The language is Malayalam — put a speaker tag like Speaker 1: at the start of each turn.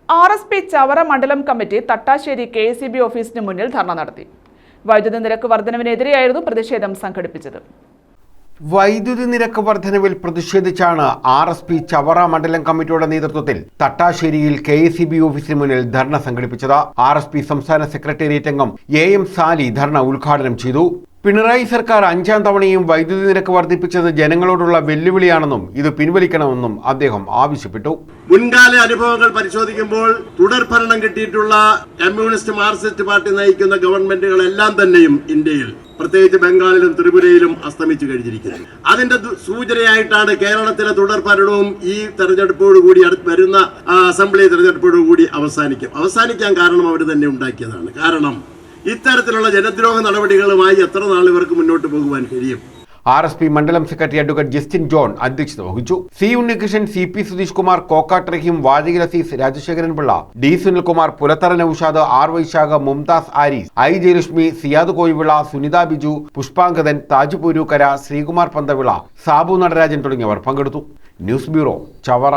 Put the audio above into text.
Speaker 1: RSP ചവറ മണ്ഡലം കമ്മിറ്റി തട്ടാശ്ശേരി KCB ഓഫീസിന് മുന്നിൽ ധർണ നടത്തി. വൈദ്യുതി നിരക്ക് വർധനവിനെതിരെയായിരുന്നു പ്രതിഷേധം സംഘടിപ്പിച്ചത്.
Speaker 2: വൈദ്യുതി നിരക്ക് വർധനവിൽ പ്രതിഷേധിച്ചാണ് RSP ചവറ മണ്ഡലം കമ്മിറ്റിയുടെ നേതൃത്വത്തിൽ തട്ടാശ്ശേരിയിൽ KCB ഓഫീസിന് മുന്നിൽ ധർണ സംഘടിപ്പിച്ചത്. RSP സംസ്ഥാന സെക്രട്ടേറിയറ്റ് അംഗം AM സാലി ധർണ ഉദ്ഘാടനം ചെയ്തു. പിണറായി സർക്കാർ 5ാം തവണയും വൈദ്യുതി നിരക്ക് വർദ്ധിപ്പിച്ചത് ജനങ്ങളോടുള്ള വെല്ലുവിളിയാണെന്നും ഇത് പിൻവലിക്കണമെന്നും അദ്ദേഹം ആവശ്യപ്പെട്ടു.
Speaker 3: മുൻകാല അനുഭവങ്ങൾ പരിശോധിക്കുമ്പോൾ തുടർഭരണം കിട്ടിയിട്ടുള്ള കമ്മ്യൂണിസ്റ്റ് മാർക്സിസ്റ്റ് പാർട്ടി നയിക്കുന്ന ഗവൺമെന്റുകളെല്ലാം തന്നെയും ഇന്ത്യയിൽ പ്രത്യേകിച്ച് ബംഗാളിലും ത്രിപുരയിലും അസ്തമിച്ചു കഴിഞ്ഞിരിക്കുന്നു. അതിന്റെ സൂചനയായിട്ടാണ് കേരളത്തിലെ തുടർഭരണവും ഈ തെരഞ്ഞെടുപ്പോടുകൂടി വരുന്ന അസംബ്ലി തെരഞ്ഞെടുപ്പോടുകൂടി അവസാനിക്കാൻ കാരണം അവർ തന്നെ ഉണ്ടാക്കിയതാണ്. കാരണം ഇത്തരത്തിലുള്ള ജനദ്രോഹ നടപടികളുമായി എത്ര നാൾ ഇവർക്ക് മുന്നോട്ട് പോകുവാൻ കഴിയും?
Speaker 2: RSP മണ്ഡലം സെക്രട്ടറി അഡ്വക്കേറ്റ് ജസ്റ്റിൻ ജോൺ അധ്യക്ഷത വഹിച്ചു. C Unnikrishnan, CP Sudheesh Kumar, Kokkat Rahim, വാജിൽ Azeez, Rajasekharan Pillai, D Sunilkumar, Pulathara Naushad, R Vaishakha, Mumtaz Aris, I Jayalakshmi, Siyad Koyivila, Sunitha Biju, Pushpangadan, Taj പൂരൂക്കര, Sreekumar Panthavila, Sabu Natarajan തുടങ്ങിയവർ പങ്കെടുത്തു. News bureau, Chavara.